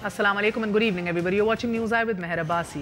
Assalamu alaikum and good evening everybody. You're watching News Eye with Meher Abbasi.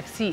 FC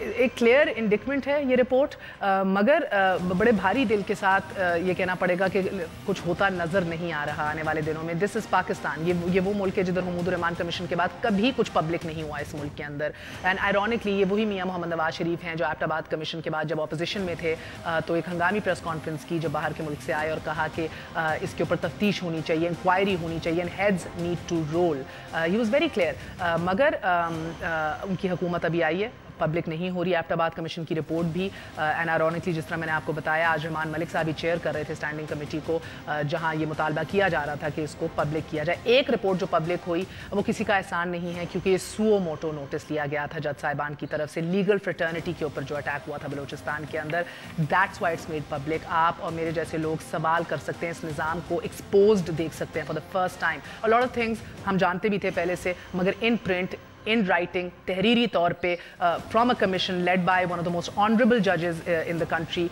ایک clear انڈکمنٹ ہے یہ report, مگر بڑے بھاری دل کے ساتھ یہ کہنا پڑے گا کہ کچھ ہوتا نظر نہیں آ رہا آنے والے دنوں میں. دس از پاکستان، یہ وہ ملک ہے جدھر حمود الرحمان کمیشن کے بعد کبھی کچھ پبلک نہیں ہوا اس ملک کے اندر. اینڈ آئرونکلی یہ وہی میاں محمد نواز شریف ہیں جو ایبٹ آباد کمیشن کے بعد جب اپوزیشن میں تھے تو ایک ہنگامی پریس کانفرنس کی، جب باہر کے ملک سے آئے اور کہا کہ اس کے اوپر تفتیش ہونی چاہیے، انکوائری ہونی چاہیے، and heads need to roll. He was very clear. مگر ان کی حکومت ابھی آئی ہے، پبلک نہیں ہو رہی ایبٹ آباد کمیشن کی رپورٹ بھی. اینڈ آئرونکلی جس طرح میں نے آپ کو بتایا، آج رحمان ملک صاحب ہی چیئر کر رہے تھے اسٹینڈنگ کمیٹی کو، جہاں یہ مطالبہ کیا جا رہا تھا کہ اس کو پبلک کیا جائے. ایک رپورٹ جو پبلک ہوئی وہ کسی کا احسان نہیں ہے، کیونکہ یہ سو موٹو نوٹس لیا گیا تھا جج صاحبان کی طرف سے لیگل فریٹرنٹی کے اوپر جو اٹیک ہوا تھا بلوچستان کے اندر. That's why it's made public. آپ اور میرے جیسے لوگ سوال کر سکتے ہیں، اس نظام کو ایکسپوزڈ دیکھ سکتے ہیں فار دا فرسٹ ٹائم. اور لاٹ آف تھنگس ہم جانتے بھی تھے پہلے سے، مگر ان پرنٹ، in writing, تحریری طور پہ from a commission led by one of the most honorable judges in the country.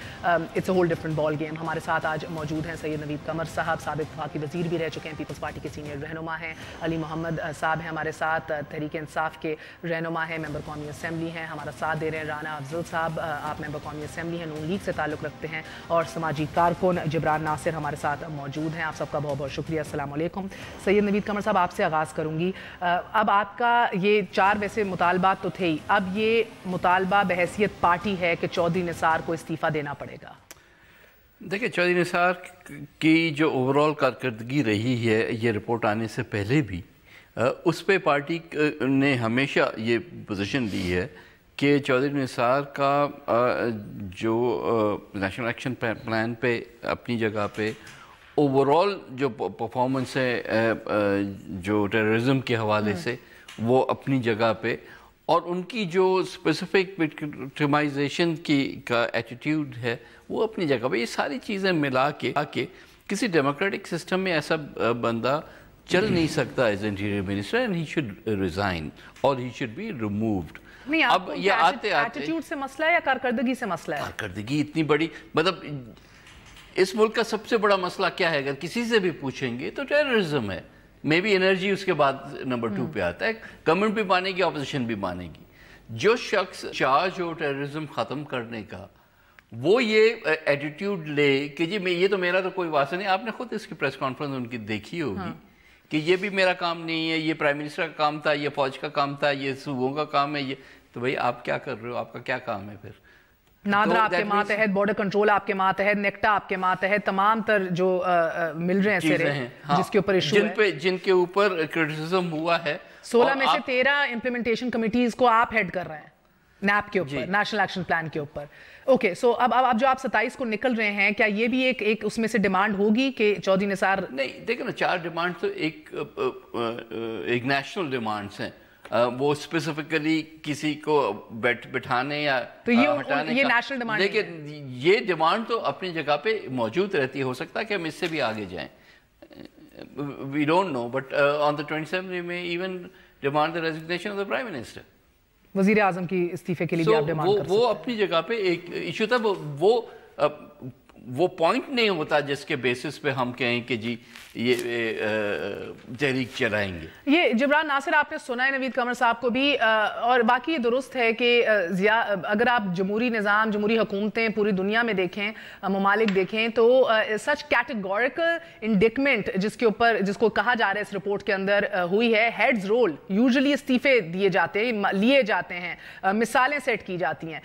It's a whole different ball game. ہمارے ساتھ آج موجود ہیں سید نوید قمر صاحب، سابق وفاقی وزیر بھی رہ چکے ہیں، پیپلز پارٹی کے سینئر رہنما ہیں. علی محمد صاحب ہیں ہمارے ساتھ، تحریک انصاف کے رہنما ہیں، ممبر قومی اسمبلی ہیں، ہمارا ساتھ دے رہے ہیں. رانا افضل صاحب، آپ ممبر قومی اسمبلی ہیں، نون لیگ سے تعلق رکھتے ہیں. اور سماجی کارکن جبران ناصر ہمارے ساتھ موجود ہیں. آپ سب کا بہت بہت شکریہ. السلام علیکم. سید نوید قمر صاحب، آپ سے آغاز کروں گی. اب آپ کا یہ 4 ویسے مطالبات تو تھے ہی، اب یہ مطالبہ بحیثیت پارٹی ہے کہ چودھری نثار کو استعفیٰ دینا پڑے گا. دیکھیں، چودھری نثار کی جو اوورال کارکردگی رہی ہے یہ رپورٹ آنے سے پہلے بھی، اس پہ پارٹی نے ہمیشہ یہ پوزیشن لی ہے کہ چودھری نثار کا جو نیشنل ایکشن پلان پہ اپنی جگہ پہ اوورال جو پرفارمنس ہے جو ٹیررزم کے حوالے سے، وہ اپنی جگہ پہ، اور ان کی جو اسپیسیفک وکٹمائزیشن کا ایٹیٹیوڈ ہے وہ اپنی جگہ پہ. یہ ساری چیزیں ملا کے کسی ڈیموکریٹک سسٹم میں ایسا بندہ چل نہیں سکتا as interior minister, and he should resign اور ہی شوڈ بی ریمووڈ. نہیں، اب یہ ایٹیٹیوڈ سے مسئلہ ہے یا کارکردگی سے مسئلہ ہے؟ کارکردگی اتنی بڑی، مطلب اس ملک کا سب سے بڑا مسئلہ کیا ہے اگر کسی سے بھی پوچھیں گے تو ٹیررزم ہے. مے بی انرجی اس کے بعد نمبر 2 پہ آتا ہے. گورنمنٹ بھی مانے گی، اپوزیشن بھی مانے گی. جو شخص چارج ہو ٹیررزم ختم کرنے کا، وہ یہ ایٹیٹیوڈ لے کہ جی یہ تو میرا تو کوئی واسطہ نہیں. آپ نے خود اس کی پریس کانفرنس ان کی دیکھی ہوگی کہ یہ بھی میرا کام نہیں ہے، یہ پرائم منسٹر کا کام تھا، یہ فوج کا کام تھا، یہ صوبوں کا کام ہے. یہ تو بھائی آپ کیا کر رہے ہو؟ آپ کا کیا کام ہے پھر؟ نادرا آپ کے ماتحت، بارڈر کنٹرول آپ کے ماتحت، نیکٹا آپ کے ماتحت، تمام تر جو مل رہے ہیں سرے جس کے اوپر ایشو ہے، جن کے اوپر کرٹیسزم ہوا ہے. 16 میں سے 13 امپلیمنٹیشن کمیٹیز کو آپ ہیڈ کر رہے ہیں نیپ کے اوپر، نیشنل ایکشن پلان کے اوپر. اوکے، سو اب جو آپ 27 کو نکل رہے ہیں، کیا یہ بھی ایک اس میں سے ڈیمانڈ ہوگی کہ چودھری نثار؟ نہیں، دیکھیں نا، 4 ڈیمانڈ تو ایک نیشنل ڈیمانڈس ہیں. وہ اسپیسیفکلی کسی کو بٹھانے یا ہٹانے یہ نیشنل ڈیمانڈ، لیکن یہ ڈیمانڈ تو اپنی جگہ پہ موجود رہتی ہے. ہو سکتا ہے کہ ہم اس سے بھی آگے جائیں، we don't know, but on the 27th we may even demand the resignation of the Prime Minister. وزیر اعظم کی استعفے کے لیے بھی آپ ڈیمانڈ کر سکتے ہیں. وہ اپنی جگہ پہ ایک ایشو تھا. وہ پوائنٹ نہیں ہوتا جس کے بیسس پہ ہم کہیں کہ جی یہ تحریک چلائیں گے. یہ جبران ناصر، آپ نے سنا ہے نوید قمر صاحب کو بھی، اور باقی یہ درست ہے کہ اگر آپ جمہوری نظام، جمہوری حکومتیں پوری دنیا میں دیکھیں، ممالک دیکھیں، تو سچ کیٹیگوریکل انڈکمنٹ جس کو کہا جا رہا ہے اس رپورٹ کے اندر ہوئی ہے، ہیڈز رول یوزلی استعفے لیے جاتے ہیں، مثالیں سیٹ کی جاتی ہیں.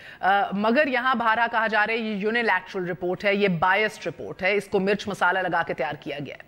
مگر یہاں بھارا کہا جا رہا ہے یہ یونیلیٹرل رپورٹ ہے، یہ بائسڈ رپورٹ ہے، اس کو مرچ مسالہ لگا کے تیار کیا گیا ہے.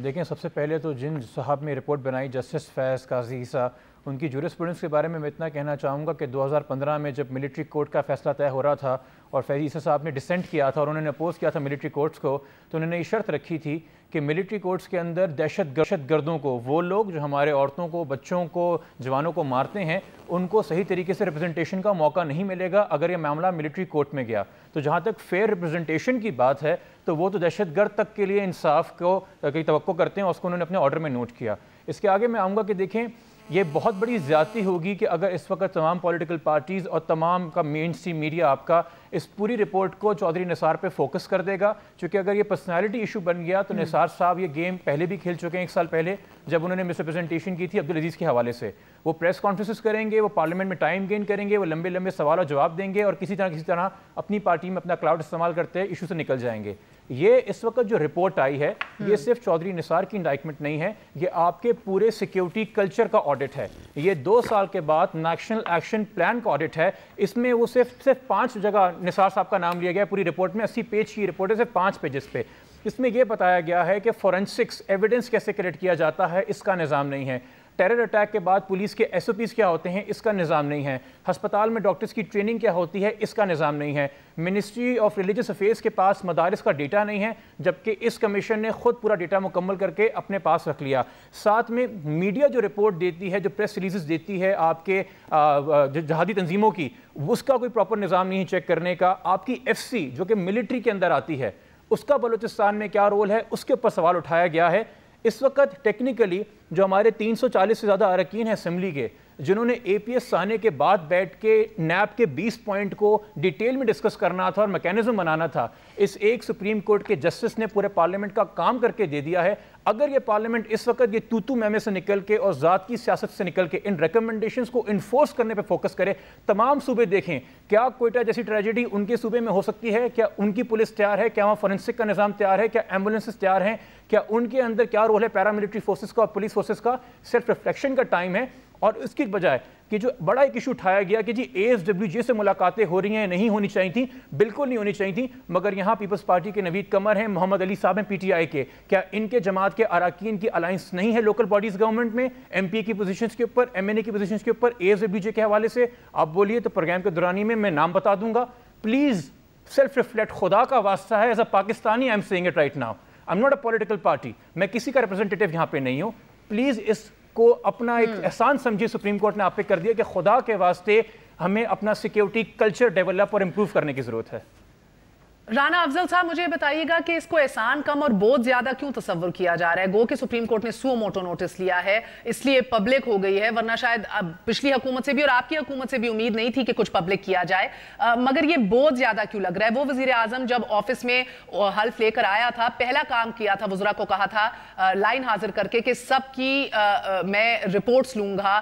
دیکھیں، سب سے پہلے تو جن صاحب نے رپورٹ بنائی، جسٹس فیض قاضی عیسیٰ، ان کی جورسپروڈنس کے بارے میں اتنا کہنا چاہوں گا کہ 2015 میں جب ملٹری کورٹ کا فیصلہ طے ہو رہا تھا اور فیض عیسیٰ صاحب نے ڈسینٹ کیا تھا اور انہوں نے اپوز کیا تھا ملٹری کورٹس کو، تو انہوں نے یہ شرط رکھی تھی کہ ملٹری کورٹس کے اندر دہشت گردوں کو، وہ لوگ جو ہمارے عورتوں کو، بچوں کو، جوانوں کو مارتے ہیں، ان کو صحیح طریقے سے ریپرزنٹیشن کا موقع نہیں ملے گا اگر یہ معاملہ ملٹری کورٹ میں گیا. تو جہاں تک فیئر ریپرزنٹیشن کی بات ہے تو وہ تو دہشت گرد تک کے لیے انصاف کو کی توقع کرتے ہیں، اور اس کو انہوں نے اپنے آرڈر میں نوٹ کیا. اس کے آگے میں آؤں گا کہ دیکھیں، یہ بہت بڑی زیادتی ہوگی کہ اگر اس وقت تمام پولیٹیکل پارٹیز اور تمام کا مین اسٹریم میڈیا آپ کا اس پوری رپورٹ کو چودھری نثار پہ فوکس کر دے گا، چونکہ اگر یہ پرسنالٹی ایشو بن گیا تو نثار صاحب یہ گیم پہلے بھی کھیل چکے ہیں 1 سال پہلے جب انہوں نے مس ریپرزنٹیشن کی تھی عبدالعزیز کے حوالے سے. وہ پریس کانفرنسز کریں گے, وہ پارلیمنٹ میں ٹائم گین کریں گے, وہ لمبے لمبے سوال اور جواب دیں گے اور کسی طرح اپنی پارٹی میں اپنا کلاؤڈ استعمال کرتے ہیں ایشو سے نکل جائیں گے. یہ اس وقت جو رپورٹ آئی ہے یہ صرف چودھری نثار کی انڈائٹمنٹ نہیں ہے, یہ آپ کے پورے سیکیورٹی کلچر کا آڈٹ ہے. یہ 2 سال کے بعد نیشنل ایکشن پلان کا آڈٹ ہے. اس میں وہ صرف 5 جگہ نثار صاحب کا نام لیا گیا پوری رپورٹ میں. 80 پیج کی رپورٹ ہے, صرف 5 پیجز پہ. اس میں یہ بتایا گیا ہے کہ فورینسکس ایویڈنس کیسے کلیکٹ کیا جاتا ہے, اس کا نظام نہیں ہے. ٹیرر اٹیک کے بعد پولیس کے SOPs کیا ہوتے ہیں, اس کا نظام نہیں ہے. ہسپتال میں ڈاکٹرز کی ٹریننگ کیا ہوتی ہے, اس کا نظام نہیں ہے. منسٹری آف ریلیجس افیئرس کے پاس مدارس کا ڈیٹا نہیں ہے, جبکہ اس کمیشن نے خود پورا ڈیٹا مکمل کر کے اپنے پاس رکھ لیا. ساتھ میں میڈیا جو رپورٹ دیتی ہے, جو پریس ریلیزز دیتی ہے آپ کے جہادی تنظیموں کی, اس کا کوئی پراپر نظام نہیں چیک کرنے کا. آپ کی FC جو کہ ملٹری کے اندر آتی ہے, اس کا بلوچستان میں کیا رول ہے, اس کے اوپر سوال اٹھایا گیا ہے. اس وقت ٹیکنیکلی جو ہمارے 340 سے زیادہ اراکین ہیں اسمبلی کے, جنہوں نے APS آنے کے بعد بیٹھ کے نیب کے 20 پوائنٹ کو ڈیٹیل میں ڈسکس کرنا تھا اور میکینزم بنانا تھا, اس ایک سپریم کورٹ کے جسٹس نے پورے پارلیمنٹ کا کام کر کے دے دیا ہے. اگر یہ پارلیمنٹ اس وقت یہ تو میمے سے نکل کے اور ذات کی سیاست سے نکل کے ان ریکمنڈیشنز کو انفورس کرنے پہ فوکس کرے, تمام صوبے دیکھیں کیا کوئٹہ جیسی ٹریجڈی ان کے صوبے میں ہو سکتی ہے, کیا ان کی پولیس تیار ہے, کیا وہاں فورینسک کا نظام تیار ہے, کیا ایمبولینسز تیار ہیں, کیا ان کے اندر کیا رول ہے پیراملٹری فورسز کا اور پولیس فورسز کا. صرف ریفلیکشن کا ٹائم ہے. اور اس کی بجائے کہ جو بڑا ایک ایشو اٹھایا گیا کہ جی AFWJ سے ملاقاتیں ہو رہی ہیں, نہیں ہونی چاہیے تھیں, بالکل نہیں ہونی چاہیے تھیں, مگر یہاں پیپلز پارٹی کے نوید قمر ہیں, محمد علی صاحب ہیں PTI کے, کیا ان کے جماعت کے اراکین کی الائنس نہیں ہے لوکل باڈیز گورنمنٹ میں, MP کی پوزیشنز کے اوپر, MNA کی پوزیشنز کے اوپر, AFWJ کے حوالے سے آپ بولیے تو پروگرام کے دورانی میں نام بتا دوں گا. پلیز سیلف ریفلیکٹ, خدا کا واسطہ ہے, as a Pakistani I am saying it right now, I am not a political party, میں کسی کا ریپرزنٹیٹیو یہاں پہ نہیں ہوں. پلیز اس کو اپنا ایک احسان سمجھے سپریم کورٹ نے آپ پہ کر دیا کہ خدا کے واسطے ہمیں اپنا سیکیورٹی کلچر ڈیولپ اور امپروو کرنے کی ضرورت ہے. رانا افضل صاحب مجھے بتائیے گا کہ اس کو احسان کم اور بہت زیادہ کیوں تصور کیا جا رہا ہے؟ گو کہ سپریم کورٹ نے سو موٹو نوٹس لیا ہے اس لیے پبلک ہو گئی ہے, ورنہ شاید پچھلی حکومت سے بھی اور آپ کی حکومت سے بھی امید نہیں تھی کہ کچھ پبلک کیا جائے, مگر یہ بہت زیادہ کیوں لگ رہا ہے؟ وہ وزیر اعظم جب آفس میں حلف لے کر آیا تھا, پہلا کام کیا تھا, وزراء کو کہا تھا لائن حاضر کر کے کہ سب کی میں رپورٹس لوں گا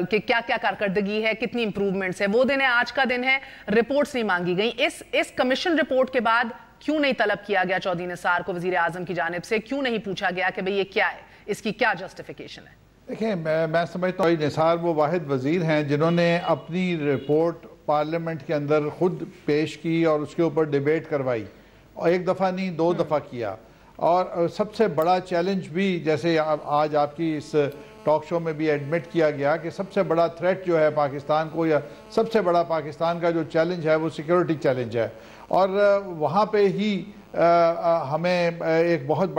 کہ کیا کیا کارکردگی ہے, کتنی امپروومنٹس ہے. وہ دن ہے, آج کا دن ہے, رپورٹس نہیں مانگی گئیں. اس کمیشن رپورٹ کے بعد کیوں نہیں طلب کیا گیا چودھری نثار کو وزیر اعظم کی جانب سے؟ کیوں نہیں پوچھا گیا کہ بھئی یہ کیا ہے, اس کی کیا جسٹیفیکیشن ہے؟ دیکھیں, میں سمجھتا ہوں نثار وہ واحد وزیر ہیں جنہوں نے اپنی رپورٹ پارلیمنٹ کے اندر خود پیش کی اور اس کے اوپر ڈیبیٹ کروائی, اور 1 دفعہ نہیں 2 دفعہ کیا. اور سب سے بڑا چیلنج بھی, جیسے آج آپ کی اس ٹاک شو میں بھی ایڈمٹ کیا گیا کہ سب سے بڑا تھریٹ جو ہے پاکستان کو, یا سب سے بڑا پاکستان کا جو چیلنج ہے وہ سیکیورٹی چیلنج ہے. اور وہاں پہ ہی ہمیں ایک بہت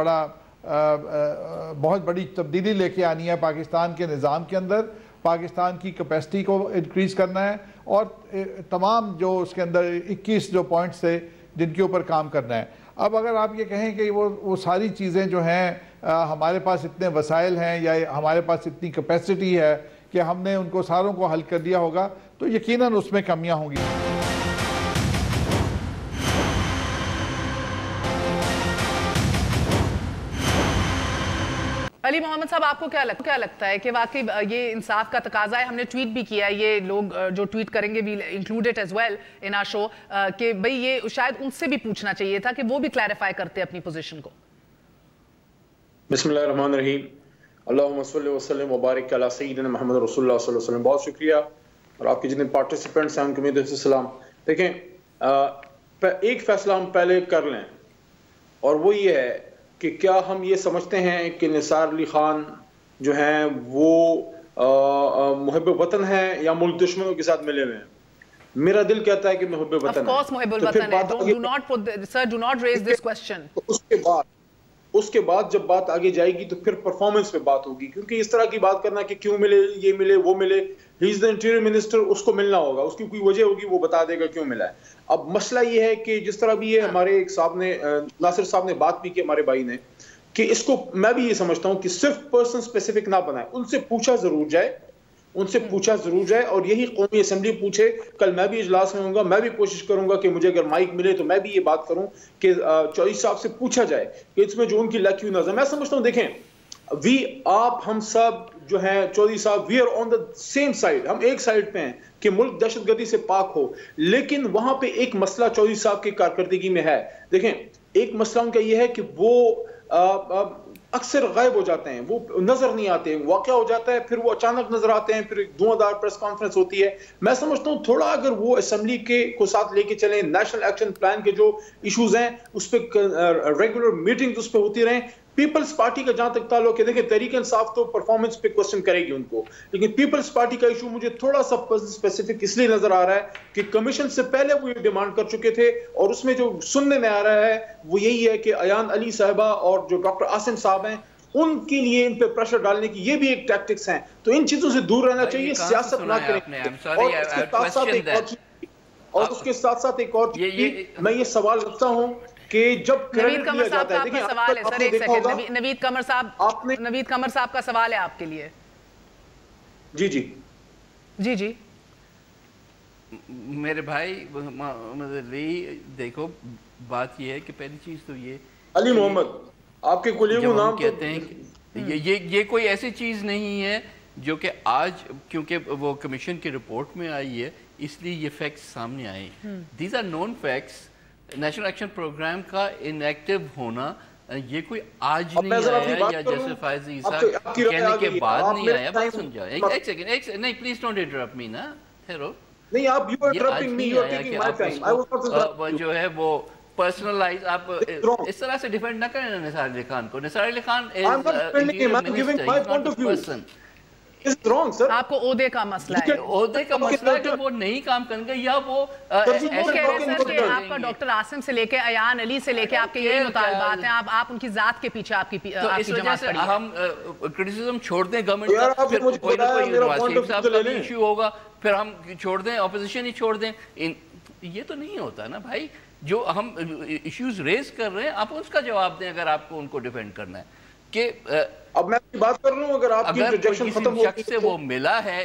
بڑی تبدیلی لے کے آنی ہے پاکستان کے نظام کے اندر. پاکستان کی کیپیسٹی کو انکریز کرنا ہے, اور تمام جو اس کے اندر 21 جو پوائنٹس تھے جن کے اوپر کام کرنا ہے. اب اگر آپ یہ کہیں کہ وہ ساری چیزیں جو ہیں ہمارے پاس اتنے وسائل ہیں یا ہمارے پاس اتنی کیپیسٹی ہے کہ ہم نے ان کو ساروں کو حل کر دیا ہوگا, تو یقیناً اس میں کمیاں ہوں گی. علی محمد صاحب, آپ کو کیا لگتا ہے کہ واقعی یہ انصاف کا تقاضا ہے؟ ہم نے ٹویٹ بھی کیا ہے, یہ لوگ جو ٹویٹ کریں گے we'll include it as well in our show, کہ بھئی یہ شاید ان سے بھی پوچھنا چاہیے تھا کہ وہ بھی کلیریفائی کرتے اپنی پوزیشن کو. بسم اللہ الرحمن الرحیم. اللہم صلی وسلم وبارک علی سیدنا محمد رسول اللہ صلی اللہ علیہ وسلم. بہت شکریہ, اور آپ کے جتنے پارٹیسپینٹس ہیں ان کو میرے سلام. دیکھیں, ایک فیصلہ ہم پہلے کر لیں, اور وہ یہ ہے کہ کیا ہم یہ سمجھتے ہیں کہ نثار علی خان جو ہیں وہ محب وطن ہیں یا ملک دشمنوں کے ساتھ ملے ہوئے ہیں؟ میرا دل کہتا ہے کہ محب وطن ہے. Of course محب الوطن ہے. Do not raise this question. اس کے بعد جب بات آگے جائے گی تو پھر پرفارمنس پہ بات ہوگی, کیونکہ اس طرح کی بات کرنا کہ کیوں ملے, یہ ملے, وہ ملے, ہی از دا انٹیریئر منسٹر, اس کو ملنا ہوگا, اس کی کوئی وجہ ہوگی, وہ بتا دے گا کیوں ملا ہے. اب مسئلہ یہ ہے کہ جس طرح بھی یہ ہمارے ایک صاحب نے, ناصر صاحب نے بات بھی کی, ہمارے بھائی نے, کہ اس کو میں بھی یہ سمجھتا ہوں کہ صرف پرسن اسپیسیفک نہ بنائے, ان سے پوچھا ضرور جائے, اور یہی قومی اسمبلی پوچھے. کل میں بھی اجلاس میں ہوں گا, میں بھی کوشش کروں گا کہ مجھے اگر مائک ملے تو میں بھی یہ بات کروں کہ چودھری صاحب سے پوچھا جائے کہ اس میں جو ان کی لیکیونز ہیں. میں سمجھتا ہوں, دیکھیں, آپ ہم سب جو ہیں چودھری صاحب, we are on the same side, ہم ایک سائڈ پہ ہیں کہ ملک دہشت گردی سے پاک ہو. لیکن وہاں پہ ایک مسئلہ چودھری صاحب کی کارکردگی میں ہے. دیکھیں ایک مسئلہ ان کا یہ ہے کہ وہ اکثر غائب ہو جاتے ہیں, وہ نظر نہیں آتے, واقعہ ہو جاتا ہے پھر وہ اچانک نظر آتے ہیں, پھر ایک دھواں دار پریس کانفرنس ہوتی ہے. میں سمجھتا ہوں تھوڑا اگر وہ اسمبلی کے کو ساتھ لے کے چلیں, نیشنل ایکشن پلان کے جو ایشوز ہیں اس پہ ریگولر میٹنگ اس پہ ہوتی رہیں. پیپلز پارٹی کا جہاں تک تعلق ہے, دیکھیں تحریک انصاف تو پرفارمنس پہ کوسچن کرے گی ان کو, لیکن پیپلز پارٹی کا ایشو مجھے تھوڑا سا اسپیسیفک اس لیے نظر آ رہا ہے کہ کمیشن سے پہلے وہ یہ ڈیمانڈ کر چکے تھے, اور اس میں جو سننے میں آ رہا ہے وہ یہی ہے کہ ایان علی صاحبہ اور جو ڈاکٹر عاصم صاحب ہیں ان کے لیے ان پہ پریشر ڈالنے کی یہ بھی ایک ٹیکٹکس ہیں. تو ان چیزوں سے دور رہنا چاہیے, سیاست نہ کریں. اور اس کے ساتھ ساتھ ایک اور چیز میں یہ سوال رکھتا ہوں کہ جب نوید قمر صاحب کا آپ کا سوال ہے سر, ایک سیکنڈ, نوید قمر صاحب کا سوال ہے آپ کے لیے. جی جی جی جی میرے بھائی محمد علی, دیکھو بات یہ ہے کہ پہلی چیز تو یہ علی محمد آپ کے کولیگو نام کہتے ہیں کہ یہ کوئی ایسی چیز نہیں ہے جو کہ آج کیونکہ وہ کمیشن کی رپورٹ میں آئی ہے اس لیے یہ فیکٹس سامنے آئے. These are known facts. National action programme کا انیکٹیو ہونا یہ کوئی آج نہیں آیا, یا جیسے فائز عیسیٰ کہنے کے بعد نہیں آیا. بات سن جائیں ایک سیکنڈ, نہیں پلیز ڈونٹ انٹرپٹ می نا, ٹھہرو. نہیں آپ you are interrupting me, you are taking my time. I was not جو ہے وہ پرسنلائز, آپ اس طرح سے ڈیفینڈ نہ کریں نثار علی خان کو. نثار علی خان آپ کو عہدے کا مسئلہ ہے, عہدے کا مسئلہ ہے کہ وہ نہیں کام کریں گے, یا وہ کہہ رہے ہیں سر کہ آپ کا ڈاکٹر عاصم سے لے کے ایان علی سے لے کے آپ کے یہی مطالبات ہیں, آپ ان کی ذات کے پیچھے آپ کی جماعت پڑی ہے. ہم کرٹیسزم چھوڑ دیں گورنمنٹ کا, پھر کوئی نہ کوئی نواز صاحب کا بھی ایشو ہوگا, پھر ہم چھوڑ دیں, اپوزیشن ہی چھوڑ دیں. یہ تو نہیں ہوتا نا بھائی. جو ہم ایشوز ریز کر رہے ہیں آپ اس کا جواب دیں اگر آپ کو ان کو ڈیفینڈ کرنا ہے. کہ اب میں بات کر رہا ہوں, اگر کوئی کسی شخص سے وہ ملا ہے,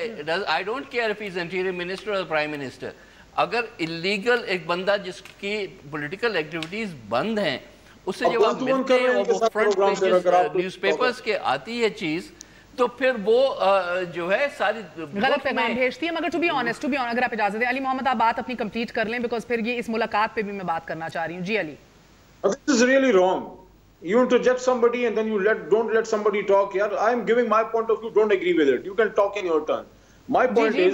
I don't care if he's interior minister or prime minister, اگر اللیگل ایک بندہ جس کی پولیٹیکل ایکٹیویٹیز بند ہیں اس سے جب آپ ملتے ہیں اور وہ فرنٹ پیجز نیوز پیپرز کے آتی ہے چیز, تو پھر وہ جو ہے ساری غلط پیغام بھیجتی ہے. مگر ٹو بی آنیسٹ اگر آپ اجازت دیں علی محمد, آپ بات اپنی کمپلیٹ کر لیں, بیکاز پھر یہ اس ملاقات پہ بھی میں بات کرنا چاہ رہی ہوں. جی علی. This is really wrong. You interject somebody and then you don't let somebody talk. Yeah, I am giving my point of view. Don't agree with it. You can talk in your turn. My point is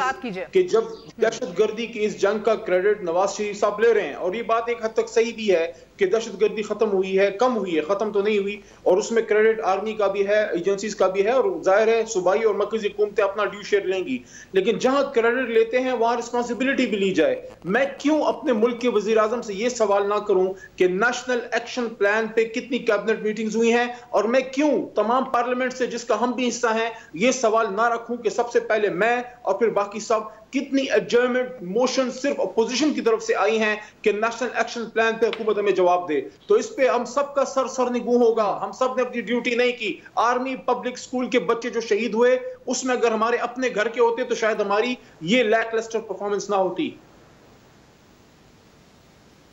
کہ جب دہشت گردی کی اس جنگ کا credit Nawaz Sharif صاحب لے رہے ہیں, اور یہ بات ایک حد تک صحیح بھی ہے کہ دہشت گردی ختم ہوئی ہے, کم ہوئی ہے, ختم تو نہیں ہوئی, اور اس میں کریڈٹ آرمی کا بھی ہے, ایجنسیز کا بھی ہے, اور ظاہر ہے صوبائی اور مرکزی حکومتیں اپنا ڈیو شیئر لیں گی. لیکن جہاں کریڈٹ لیتے ہیں وہاں رسپانسبلٹی بھی لی جائے. میں کیوں اپنے ملک کے وزیر اعظم سے یہ سوال نہ کروں کہ نیشنل ایکشن پلان پہ کتنی کیبنٹ میٹنگز ہوئی ہیں, اور میں کیوں تمام پارلیمنٹ سے جس کا ہم بھی حصہ ہیں یہ سوال نہ رکھوں کہ سب سے پہلے میں اور پھر باقی سب کتنی ایڈجرنمنٹ موشن صرف اپوزیشن کی طرف سے آئی ہیں کہ نیشنل ایکشن پلان پہ حکومت ہمیں جواب دے. تو اس پہ ہم سب کا سر نگوں ہوگا. ہم سب نے اپنی ڈیوٹی نہیں کی. آرمی پبلک سکول کے بچے جو شہید ہوئے اس میں اگر ہمارے اپنے گھر کے ہوتے تو شاید ہماری یہ لیک لسٹر پرفارمنس نہ ہوتی.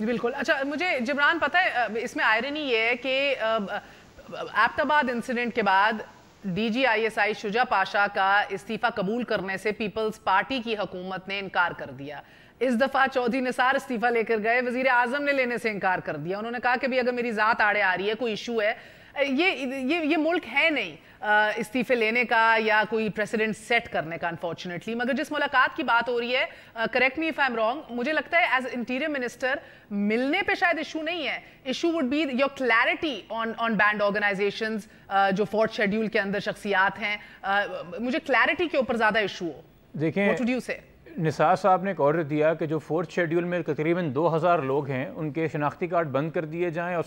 بالکل. اچھا مجھے جبران پتہ ہے اس میں آئرنی یہ ہے کہ ایبٹ آباد انسیڈنٹ کے بعد D G I S I Shuja Pasha کا استعفیٰ قبول کرنے سے پیپلز پارٹی کی حکومت نے انکار کر دیا. اس دفعہ چودھری نثار استعفیٰ لے کر گئے, وزیر اعظم نے لینے سے انکار کر دیا. انہوں نے کہا کہ بھی اگر میری ذات آڑے آ رہی ہے, کوئی ایشو ہے, یہ ملک ہے نہیں استعفے لینے کا یا کوئی پریسیڈنٹ سیٹ کرنے کا انفارچونیٹلی. مگر جس ملاقات کی بات ہو رہی ہے, correct me if I am wrong, مجھے لگتا ہے ایز انٹیریئر منسٹر ملنے پہ شاید ایشو نہیں ہے. Issue would be your clarity on banned organisations جو فورتھ شیڈیول کے اندر شخصیات ہیں. مجھے کلیئرٹی کے اوپر زیادہ ایشو ہو. دیکھیں نثار صاحب نے ایک آرڈر دیا کہ جو فورتھ شیڈیول میں تقریباً 2000 لوگ ہیں ان کے شناختی کارڈ بند کر دیے جائیں اور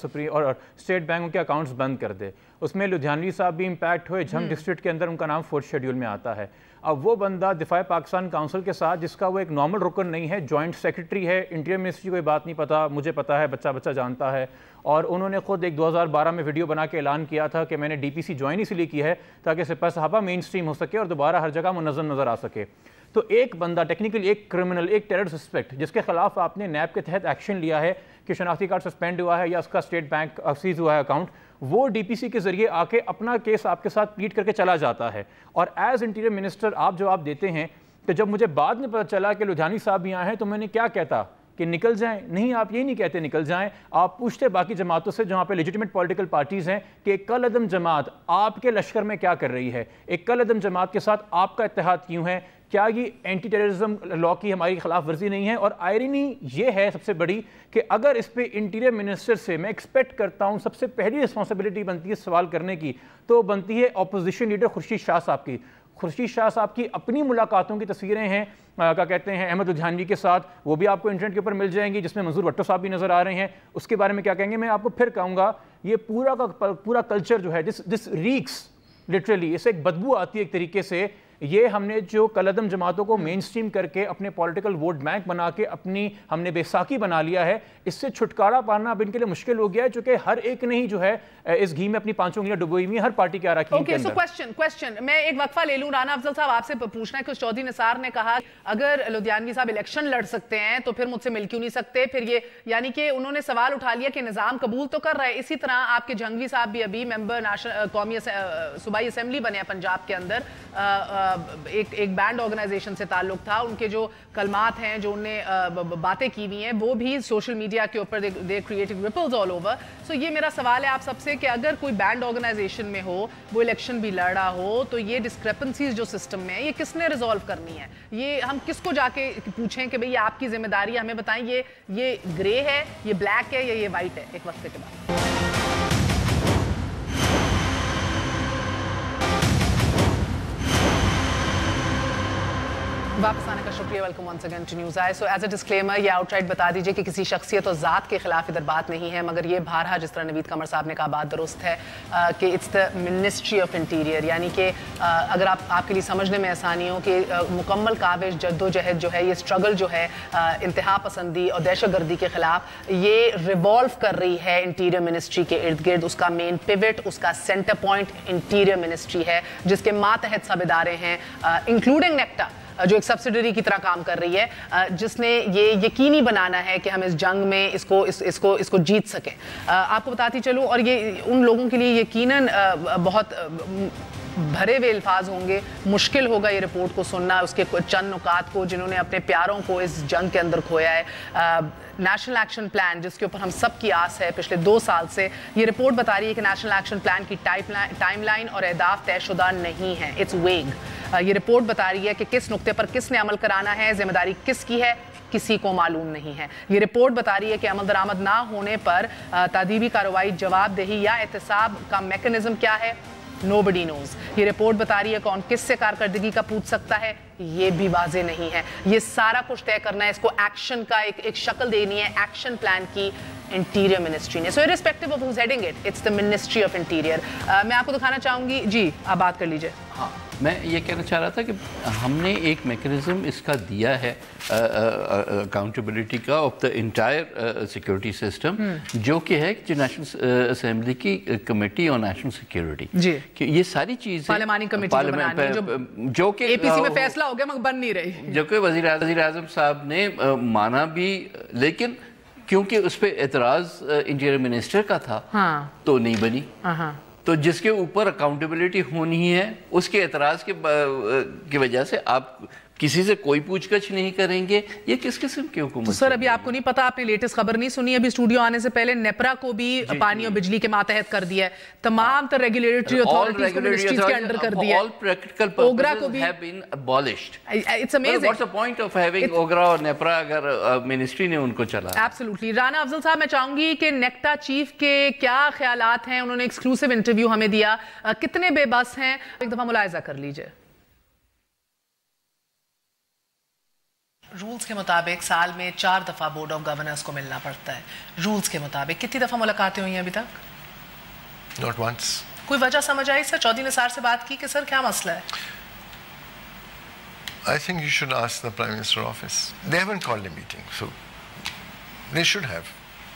اسٹیٹ بینک کے اکاؤنٹس بند کر دے. اس میں لدھیانوی صاحب بھی امپیکٹ ہوئے, جھنگ ڈسٹرکٹ کے اندر ان کا نام فورتھ شیڈیول میں آتا ہے. اب وہ بندہ دفاع پاکستان کونسل کے ساتھ جس کا وہ ایک نارمل رکن نہیں ہے, جوائنٹ سیکرٹری ہے, انٹیریئر منسٹری کوئی بات نہیں پتا, مجھے پتا ہے, بچہ جانتا ہے, اور انہوں نے خود ایک 2012 میں ویڈیو بنا کے اعلان کیا تھا کہ میں نے ڈی پی سی جوائن اسی لیے کی ہے تاکہ سپاہ صحابہ مین سٹریم ہو سکے اور دوبارہ ہر جگہ منظم نظر آ سکے. تو ایک بندہ ٹیکنیکلی ایک کرمنل, ایک ٹیرر سسپیکٹ جس کے خلاف آپ نے نیب کے تحت ایکشن لیا ہے کہ شناختی کارڈ سسپینڈ ہوا ہے یا اس کا اسٹیٹ بینک سیز ہوا ہے اکاؤنٹ, وہ ڈی پی سی کے ذریعے آ کے اپنا کیس آپ کے ساتھ پلیٹ کر کے چلا جاتا ہے. اور ایز انٹیریئر منسٹر آپ جواب دیتے ہیں کہ جب مجھے بعد میں پتہ چلا کہ لدھیانوی صاحب بھی آئے ہیں تو میں نے کیا کہتا کہ نکل جائیں. نہیں, آپ یہ نہیں کہتے نکل جائیں, آپ پوچھتے باقی جماعتوں سے جہاں پہ لیجیٹیمیٹ پولیٹیکل پارٹیز ہیں کہ ایک کل عدم جماعت آپ کے لشکر میں کیا کر رہی ہے, ایک کل عدم جماعت کے ساتھ آپ کا اتحاد کیوں ہے, کیا یہ اینٹی ٹیررزم لاء کی ہماری خلاف ورزی نہیں ہے. اور آئرنی یہ ہے سب سے بڑی کہ اگر اس پہ انٹیریئر منسٹر سے میں ایکسپیکٹ کرتا ہوں سب سے پہلی رسپانسبلٹی بنتی ہے سوال کرنے کی, تو بنتی ہے اپوزیشن لیڈر خورشید شاہ صاحب کی. خورشید شاہ صاحب کی اپنی ملاقاتوں کی تصویریں ہیں کیا کہتے ہیں احمد لدھیانوی کے ساتھ, وہ بھی آپ کو انٹرنیٹ کے اوپر مل جائیں گی, جس میں منظور بھٹو صاحب بھی نظر آ رہے ہیں. اس کے بارے میں کیا کہیں گے, میں آپ کو پھر کہوں گا یہ پورا کا پورا کلچر جو ہے دس ریکس لٹرلی, اسے ایک بدبو آتی ہے ایک طریقے سے. یہ ہم نے جو کلعدم جماعتوں کو مین سٹریم کر کے اپنے پولیٹیکل ووٹ بینک بنا کے اپنی ہم نے بیساکھی بنا لیا ہے, اس سے چھٹکارا پانا اب ان کے لیے مشکل ہو گیا ہے, چونکہ ہر ایک نے ہی جو ہے اس گھی میں اپنی پانچوں انگلیاں ڈبوئی ہوئی ہیں ہر پارٹی کے اراکین کے اندر. کوسچن میں ایک وقفہ لے لوں. رانا افضل صاحب آپ سے پوچھنا ہے کہ چودھری نثار نے کہا اگر لدھیانوی صاحب الیکشن لڑ سکتے ہیں تو پھر مجھ سے مل کیوں نہیں سکتے, پھر یہ یعنی کہ انہوں نے سوال اٹھا لیا کہ نظام قبول تو کر رہا ہے. اسی طرح آپ کے جنگوی صاحب بھی ابھی ممبر قومی صوبائی اسمبلی بنے ہیں پنجاب کے اندر, ایک بینڈ آرگنائزیشن سے تعلق تھا, ان کے جو کلمات ہیں جو انہوں نے باتیں کی ہوئی ہیں وہ بھی سوشل میڈیا کے اوپر دے کریٹنگ ریپلز آل اوور. سو یہ میرا سوال ہے آپ سب سے کہ اگر کوئی بینڈ آرگنائزیشن میں ہو, وہ الیکشن بھی لڑ رہا ہو, تو یہ ڈسکرپنسیز جو سسٹم میں ہے یہ کس نے ریزالو کرنی ہے, یہ ہم کس کو جا کے پوچھیں کہ بھئی یہ آپ کی ذمہ داری ہے, ہمیں بتائیں یہ گرے ہے, یہ بلیک ہے یا یہ وائٹ ہے. ایک وقفے کے بعد واپس آنے کا شکریہ. Welcome once again to News Eye. So as a disclaimer یہ آؤٹ رائٹ بتا دیجیے کہ کسی شخصیت اور ذات کے خلاف ادھر بات نہیں ہے, مگر یہ بارہا جس طرح نوید قمر صاحب نے کہا بات درست ہے کہ it's the ministry of interior, یعنی کہ اگر آپ کے لیے سمجھنے میں آسانی ہو کہ مکمل کاوش جد و جہد جو ہے, یہ اسٹرگل جو ہے انتہا پسندی اور دہشت گردی کے خلاف, یہ ریوالو کر رہی ہے انٹیریئر منسٹری کے ارد گرد. اس کا مین پیوٹ, اس کا سینٹر پوائنٹ انٹیریئر منسٹری ہے, جس کے ماتحت سب ادارے ہیں انکلوڈنگ نیکٹا جو ایک سبسیڈری کی طرح کام کر رہی ہے, جس نے یہ یقینی بنانا ہے کہ ہم اس جنگ میں اس کو جیت سکیں. آپ کو بتاتی چلوں, اور یہ ان لوگوں کے لیے یقیناً بہت بھرے ہوئے الفاظ ہوں گے, مشکل ہوگا یہ رپورٹ کو سننا, اس کے چند نکات کو جنہوں نے اپنے پیاروں کو اس جنگ کے اندر کھویا ہے. نیشنل ایکشن پلان جس کے اوپر ہم سب کی آس ہے پچھلے 2 سال سے, یہ رپورٹ بتا رہی ہے کہ نیشنل ایکشن پلان کی ٹائم لائن اور اہداف طے شدہ نہیں ہیں. اٹس ویگ. یہ رپورٹ بتا رہی ہے کہ کس نقطے پر کس نے عمل کرانا ہے, ذمہ داری کس کی ہے, کسی کو معلوم نہیں ہے. یہ رپورٹ بتا رہی ہے کہ عمل درآمد نہ ہونے پر تادیبی کارروائی, جواب دہی یا احتساب کا میکنزم کیا ہے, nobody knows. یہ رپورٹ بتا رہی ہے کون کس سے کارکردگی کا پوچھ سکتا ہے, یہ بھی واضح نہیں ہے. یہ سارا کچھ طے کرنا ہے, اس کو ایکشن کا ایک شکل دینی ہے ایکشن پلان کی انٹیریئر منسٹری نے. سو irrespective of who's heading it, it's the Ministry of Interior. میں آپ کو دکھانا چاہوں گی, جی آپ بات کر لیجئے. ہاں, میں یہ کہنا چاہ رہا تھا کہ ہم نے ایک میکنزم اس کا دیا ہے اکاؤنٹیبلٹی کا of the entire security system, جو کہ ہے جو نیشنل اسمبلی کی کمیٹی آن نیشنل سیکیورٹی, جی کہ یہ ساری چیزیں پارلیمانی کمیٹی جو کہ اے پی سی میں فیصلہ ہو گیا مگر بن نہیں رہی, جو کہ وزیر اعظم صاحب نے مانا بھی, لیکن کیونکہ اس پہ اعتراض انٹیریئر منسٹر کا تھا تو نہیں بنی. تو جس کے اوپر اکاؤنٹیبلٹی ہونی ہے اس کے اعتراض کی وجہ سے آپ کسی سے کوئی پوچھ گچھ نہیں کریں گے, یہ کس قسم کی حکومت؟ تو سر ابھی آپ کو نہیں پتا, آپ نے لیٹسٹ خبر نہیں سنی, ابھی اسٹوڈیو آنے سے پہلے نیپرا کو بھی پانی اور بجلی کے ماتحت کر دیا ہے, تمام تر ریگولیٹری اتھارٹیز کو منسٹریز کے انڈر کر دیا ہے. all practical purposes have been abolished. It's amazing. What's the point of having OGRA اور نیپرا اگر منسٹری نے ان کو چلا؟ Absolutely. رانا افضل صاحب, میں چاہوں گی کہ نیکٹا چیف کے کیا خیالات ہیں, انہوں نے ایکسکلوسیو انٹرویو ہمیں دیا, کتنے بے بس ہیں, ایک دفعہ ملاحظہ کر لیجئے. رولز کے مطابق سال میں 4 دفعہ بورڈ آف گورنرز کو ملنا پڑتا ہے. رولز کے مطابق کتنی دفعہ ملاقاتیں ہوئی ہیں ابھی تک؟ Not once. کوئی وجہ سمجھ آئی سر؟ چودھری نثار سے بات کی کہ سر کیا مسئلہ ہے؟ I think you should ask the Prime Minister office. They haven't called a meeting, so they should have.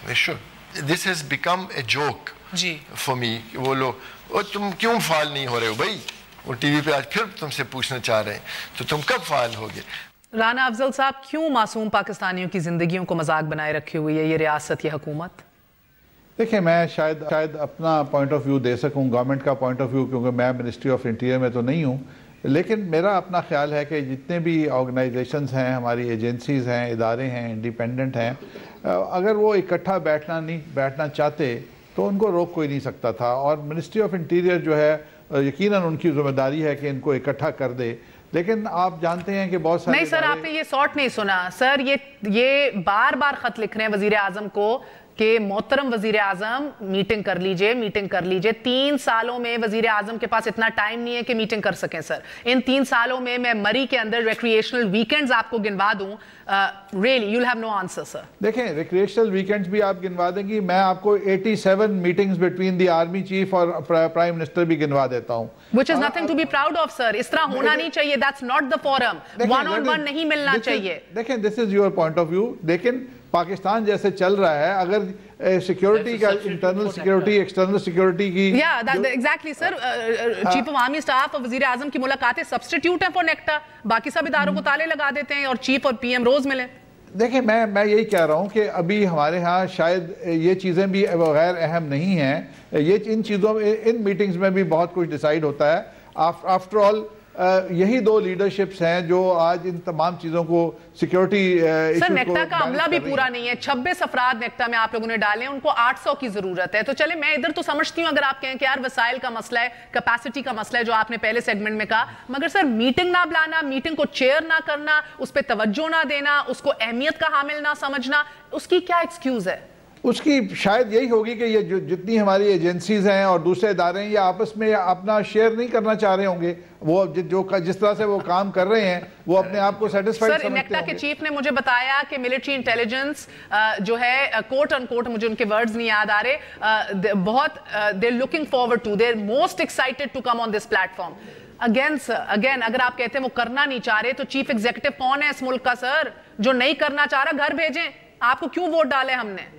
They should. This has become a joke for me. وہ لوگ تم کیوں فعال نہیں ہو رہے ہو بھائی, وہ ٹی وی پہ آج پھر تم سے پوچھنا چاہ رہے ہیں تو تم کب فعال ہوگے. رانا افضل صاحب، کیوں معصوم پاکستانیوں کی زندگیوں کو مذاق بنائے رکھے ہوئی ہے یہ ریاست، یہ حکومت؟ دیکھیں، میں شاید اپنا پوائنٹ آف ویو دے سکوں، گورنمنٹ کا پوائنٹ آف ویو، کیونکہ میں منسٹری آف انٹیریئر میں تو نہیں ہوں، لیکن میرا اپنا خیال ہے کہ جتنے بھی آرگنائزیشنز ہیں، ہماری ایجنسیز ہیں، ادارے ہیں، انڈیپینڈنٹ ہیں، اگر وہ اکٹھا بیٹھنا چاہتے تو ان کو روک کوئی نہیں سکتا تھا، اور منسٹری آف انٹیریئر جو ہے یقیناً ان کی ذمہ داری ہے کہ ان کو اکٹھا کر دے، لیکن آپ جانتے ہیں کہ بہت سارے نہیں سر، آپ نے یہ سارٹ نہیں سنا سر، یہ بار بار خط لکھ رہے ہیں وزیر اعظم کو کہ محترم وزیر اعظم میٹنگ کر لیجئے 3 سالوں میں وزیر اعظم کے پاس اتنا ٹائم نہیں ہے کہ میٹنگ کر سکیں سر. ان 3 سالوں میں مری کے اندر ریکریشنل ویکنڈز آپ کو گنوا دوں, really you will have no answer sir. دیکھیں ریکریشنل ویکنڈز بھی آپ گنوا دیں گی, میں آپ کو 87 meetings between the army chief اور پرائم منسٹر بھی گنوا دیتا ہوں. Which is nothing to be proud of sir. اس طرح ہونا نہیں چاہیے, that's not the forum. One on one نہیں ملنا چاہیے. دیکھیں this is your point of view, لیکن پاکستان جیسے چل رہا ہے, اگر سیکیورٹی کا انٹرنل سیکیورٹی ایکسٹرنل سیکیورٹی کی exactly sir, chief of army staff اور وزیر اعظم کی ملاقاتیں سبسٹیٹیوٹ ہیں فار نیکٹا, باقی سب اداروں کو تالے لگا دیتے ہیں اور چیف اور پی ایم روز ملیں. دیکھیں میں یہی کہہ رہا ہوں کہ ابھی ہمارے ہاں شاید یہ چیزیں بھی غیر اہم نہیں ہیں, یہ ان چیزوں میں ان میٹنگز میں بھی بہت کچھ ڈیسائیڈ ہوتا ہے. آفٹر آل یہی 2 لیڈرشپس ہیں جو آج ان تمام چیزوں کو سیکیورٹی سر نیکٹا کا عملہ بھی پورا نہیں ہے, 26 افراد نیکٹا میں آپ لوگوں نے ڈالے ہیں, ان کو 800 کی ضرورت ہے. تو چلے میں ادھر تو سمجھتی ہوں اگر آپ کہیں کہ یار وسائل کا مسئلہ ہے, کیپیسٹی کا مسئلہ ہے جو آپ نے پہلے سیگمنٹ میں کہا, مگر سر میٹنگ نہ بلانا, میٹنگ کو چیئر نہ کرنا, اس پہ توجہ نہ دینا, اس کو اہمیت کا حامل نہ سمجھنا, اس کی کیا ایکسکیوز ہے؟ اس کی شاید یہی ہوگی کہ یہ جتنی ہماری ایجنسیز ہیں اور دوسرے ادارے ہیں, یہ آپس میں اپنا شیئر نہیں کرنا چاہ رہے ہوں گے. وہ جس طرح سے وہ کام کر رہے ہیں وہ اپنے آپ کو سیٹسفائیڈ سمجھتے ہوں گے. سر نیکٹا کے چیف نے مجھے بتایا کہ ملٹری انٹیلیجنس جو ہے کوٹ ان کوٹ, مجھے ان کے ورڈز نہیں یاد آ رہے, بہت they looking forward to, they most excited to come on this platform. Again اگر آپ کہتے ہیں وہ کرنا نہیں چاہ رہے, تو چیف ایگزیکٹو کون ہے اس ملک کا سر جو نہیں کرنا چاہ رہا؟ گھر بھیجیں. آپ کو کیوں ووٹ ڈالے ہم نے؟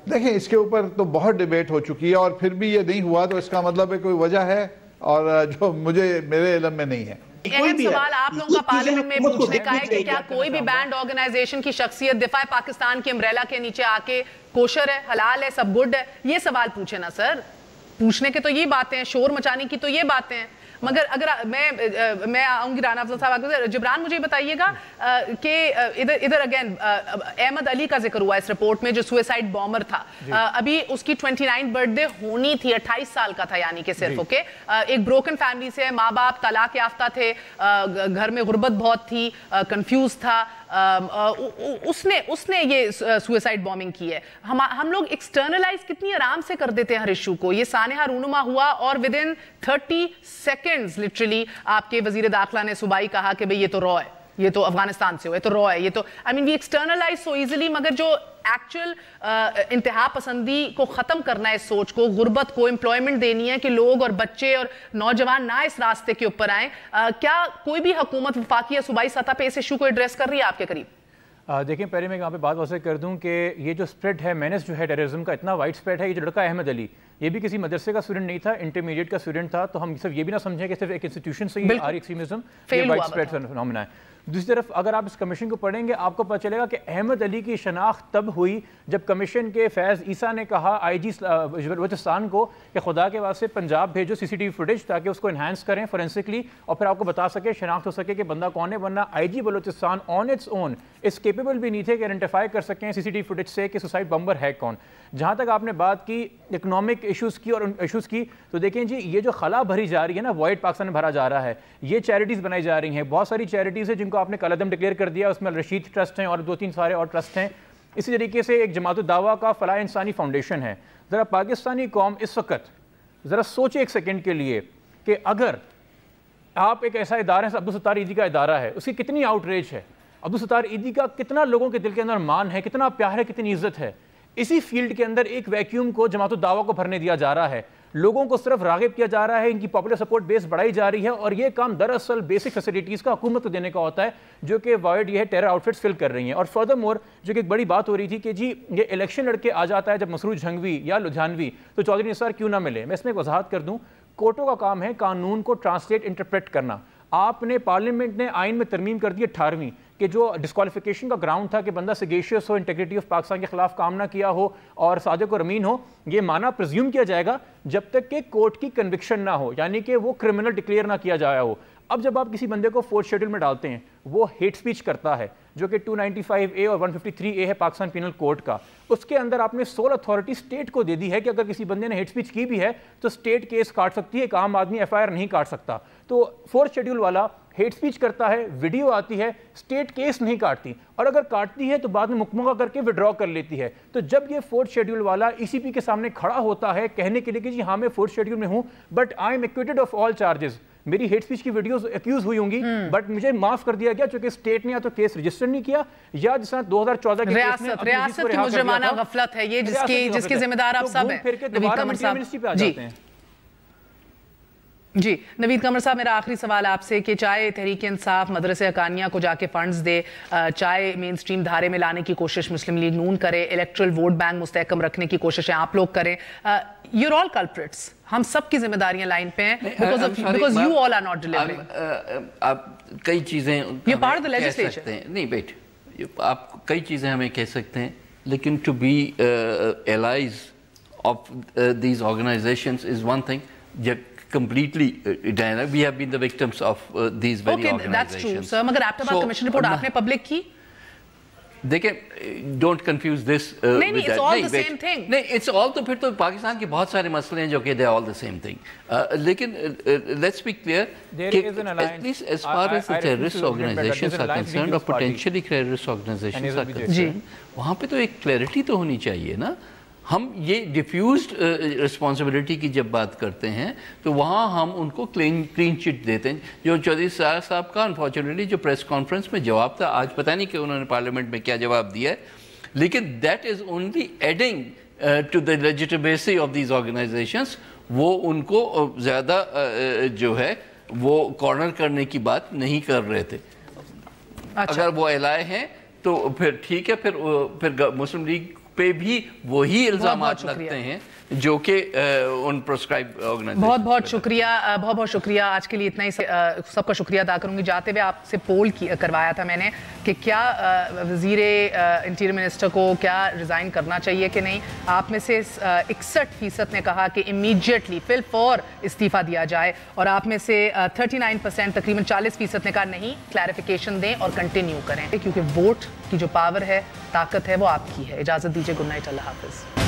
دیکھیں اس کے اوپر تو بہت ڈیبیٹ ہو چکی ہے, اور پھر بھی یہ نہیں ہوا, تو اس کا مطلب ہے کوئی وجہ ہے اور جو میرے علم میں نہیں ہے. اہم سوال آپ لوگوں کا پارلیمنٹ میں پوچھنے کا ہے کہ کیا کوئی بھی بینڈ آرگنائزیشن کی شخصیت دفاع پاکستان کی امبریلا کے نیچے آ کے کوشر ہے, حلال ہے, سب گڈ ہے؟ یہ سوال پوچھے نا سر, پوچھنے کے تو یہ باتیں ہیں, شور مچانے کی تو یہ باتیں ہیں. مگر اگر میں آؤں گی رانا افضل صاحب, جبران مجھے بتائیے گا کہ ادھر اگین احمد علی کا ذکر ہوا اس رپورٹ میں جو سوئسائڈ بامر تھا, ابھی اس کی 29 برتھ ڈے ہونی تھی, 28 سال کا تھا یعنی کہ صرف, اوکے, ایک بروکن فیملی سے, ماں باپ طلاق یافتہ تھے, گھر میں غربت بہت تھی, کنفیوز تھا, اس نے یہ سوئسائڈ بامنگ کی ہے. ہم لوگ ایکسٹرنلائز کتنی آرام سے کر دیتے ہیں ہر ایشو کو. یہ سانحہ رونما ہوا اور ودن 30 سیکنڈز لٹرلی آپ کے وزیر داخلہ نے صوبائی کہا کہ بھئی یہ تو رو ہے, یہ تو افغانستان سے ہوا, یہ تو رو ہے, یہ تو I mean we externalize so easily. مگر جو ایکچوئل انتہا پسندی کو ختم کرنا ہے, اس سوچ کو, غربت کو امپلائمنٹ دینی ہے کہ لوگ اور بچے اور نوجوان نہ اس راستے کے اوپر آئیں, کیا کوئی بھی حکومت وفاقی یا صوبائی سطح پہ اس ایشو کو ایڈریس کر رہی ہے آپ کے قریب؟ دیکھیں پہلے میں یہاں پہ بات واضح کر دوں کہ یہ جو اسپریڈ ہے, مینس جو ہے ٹیررزم کا اتنا وائڈ اسپریڈ ہے. یہ جو لڑکا احمد علی, یہ بھی کسی مدرسے کا اسٹوڈنٹ نہیں تھا, انٹرمیڈیٹ کا اسٹوڈنٹ تھا, تو ہم صرف یہ بھی نہ سمجھیں کہ صرف ایک انسٹیٹیوشن سے ہی آری ایکسٹریمزم یہ وائڈ اسپریڈ فینومینا ہے. دوسری طرف اگر آپ اس کمیشن کو پڑھیں گے آپ کو پتہ چلے گا کہ احمد علی کی شناخت تب ہوئی جب کمیشن کے فیض عیسیٰ نے کہا آئی جی بلوچستان کو کہ خدا کے واسطے پنجاب بھیجو CCTV فوٹیج تاکہ اس کو انہینس کریں فورینسکلی, اور پھر آپ کو بتا سکے, شناخت ہو سکے کہ بندہ کون ہے. ورنہ I G Balochistan on its own is capable بھی نہیں تھے کہ آئیڈینٹیفائی کر سکیں CCTV فوٹیج سے کہ سوسائڈ بمبر ہے کون. جہاں تک آپ نے بات کی اکنامک ایشوز کی اور ایشوز کی, تو دیکھیں جی یہ جو خلا بھری جا رہی ہے نا, وائڈ پاکستان میں بھرا جا رہا ہے, یہ چیریٹیز بنائی جا رہی ہیں. بہت ساری چیریٹیز ہیں جن کو آپ نے کالعدم ڈکلیئر کر دیا, اس میں رشید ٹرسٹ ہیں اور 2-3 سارے اور ٹرسٹ ہیں. اسی طریقے سے ایک جماعت الدعوہ کا فلاح انسانی فاؤنڈیشن ہے. ذرا پاکستانی قوم اس وقت ذرا سوچے ایک سیکنڈ کے لیے کہ اگر آپ ایک ایسا ادارہ ہے, عبدالستار ایدھی کا ادارہ ہے, اس کی کتنی آؤٹ ریچ ہے, عبدالستار ایدھی کا کتنا لوگوں کے دل کے اندر مان ہے, کتنا پیار ہے, کتنی عزت ہے. اسی فیلڈ کے اندر ایک ویکیوم کو جماعت الدعوہ کو بھرنے دیا جا رہا ہے, لوگوں کو صرف راغب کیا جا رہا ہے, ان کی پاپولر سپورٹ بیس بڑھائی جا رہی ہے, اور یہ کام دراصل بیسک فیسلٹیز کا حکومت کو دینے کا ہوتا ہے جو کہ وائڈ یہ ٹیرر آؤٹ فٹس فل کر رہی ہیں. اور فردر مور جو کہ ایک بڑی بات ہو رہی تھی کہ جی یہ الیکشن لڑکے آ جاتا ہے جب مسرور جھنگوی یا لدھیانوی, تو چودھری نثار کیوں نہ ملے. میں اس میں ایک وضاحت کر دوں, کورٹوں کا کام ہے قانون کو ٹرانسلیٹ انٹرپریٹ کرنا. آپ نے پارلیمنٹ نے آئین میں ترمیم کر دی 18ویں کہ جو ڈسکوالیفیکیشن کا گراؤنڈ تھا کہ بندہ سیگیشیس ہو, انٹیگریٹی آف پاکستان کے خلاف کام نہ کیا ہو اور صادق اور امین ہو, یہ مانا پرزیوم کیا جائے گا جب تک کہ کورٹ کی کنوکشن نہ ہو, یعنی کہ وہ کرمنل ڈکلیئر نہ کیا جایا ہو. اب جب آپ کسی بندے کو 4th شیڈول میں ڈالتے ہیں, وہ ہیٹ سپیچ کرتا ہے جو کہ 295A اور 153A ہے پاکستان پینل کوڈ کا, اس کے اندر آپ نے سول اتھارٹی اسٹیٹ کو دے دی ہے کہ اگر کسی بندے نے ہیٹ سپیچ کی بھی ہے تو اسٹیٹ کیس کاٹ سکتی ہے, ایک عام آدمی FIR نہیں کاٹ سکتا. تو 4th شیڈول والا ہیٹ سپیچ کرتا ہے, ویڈیو آتی ہے, اسٹیٹ کیس نہیں کاٹتی, اور اگر کاٹتی ہے تو بعد میں مکمل کر کے وڈرا کر لیتی ہے. تو جب یہ 4th شیڈول والا ECP کے سامنے کھڑا ہوتا ہے کہنے کے لیے کہ جی ہاں میں 4th شیڈول میں ہوں but I am acquitted of all charges, میری ہیٹ سپیچ کی ویڈیوز ایکیوز ہوئی ہوں گی بٹ مجھے معاف کر دیا گیا چونکہ اسٹیٹ نے یا تو کیس رجسٹر نہیں کیا یا جس طرح 2014 کے کیس میں ریاست کی مجرمانہ غفلت ہے یہ جس کے ذمہ دار آپ سب ہیں. نوید قمر صاحب جی, نوید قمر صاحب میرا آخری سوال آپ سے کہ چاہے تحریک انصاف مدرسہ حقانیہ کو جا کے فنڈز دے, چاہے مین سٹریم دھارے میں لانے کی کوشش مسلم لیگ نون کرے, الیکٹرل ووٹ بینک مستحکم رکھنے کی کوششیں آپ لوگ کریں, you're all culprits, ہم سب کی ذمہ داریاں لائن پہ ہیں because you all are not delivering. آپ کئی چیزیں you're part of the legislature. نہیں بیٹ, آپ کئی چیزیں ہمیں کہہ سکتے ہیں لیکن to be allies of these organizations is one thing. Completely, we have been the victims of these very organizations. Okay, that's true. So, مگر ایبٹاباد کمیشن رپورٹ آپ نے پبلک کی؟ دیکھیں, don't confuse this with that. نہیں, it's all the same thing. نہیں, it's all تو پھر تو پاکستان کے بہت سارے مسئلے ہیں جو کہ they are all the same thing. لیکن let's be clear کہ at least as far as the terrorist organizations are concerned or potentially terrorist organizations are concerned, وہاں پہ تو ایک کلیئرٹی تو ہونی چاہیے نا. ہم یہ ڈیفیوزڈ رسپانسبلٹی کی جب بات کرتے ہیں تو وہاں ہم ان کو کلین چٹ دیتے ہیں. جو چودھری صاحب کا انفارچونیٹلی جو پریس کانفرنس میں جواب تھا, آج پتہ نہیں کہ انہوں نے پارلیمنٹ میں کیا جواب دیا ہے, لیکن that is only adding to the legitimacy of these organisations. وہ ان کو زیادہ جو ہے وہ کارنر کرنے کی بات نہیں کر رہے تھے. اگر وہ الائے ہیں تو پھر ٹھیک ہے, پھر مسلم لیگ پہ بھی وہی الزامات لگتے ہیں جو کہ ان پرسکرائب آرگنائزیشن. بہت بہت شکریہ, بہت بہت شکریہ. آج کے لیے اتنا ہی, سب کا شکریہ ادا کروں گی. جاتے ہوئے آپ سے پول کروایا تھا میں نے کہ کیا وزیر انٹیریئر منسٹر کو کیا ریزائن کرنا چاہیے کہ نہیں. آپ میں سے 61% نے کہا کہ امیڈیٹلی فی الفور استعفیٰ دیا جائے, اور آپ میں سے 39% تقریباً 40% نے کہا نہیں, کلیریفیکیشن دیں اور کنٹینیو کریں, کیونکہ ووٹ کی جو پاور ہے, طاقت ہے, وہ آپ کی ہے. اجازت دیجیے, گڈ نائٹ, اللہ حافظ.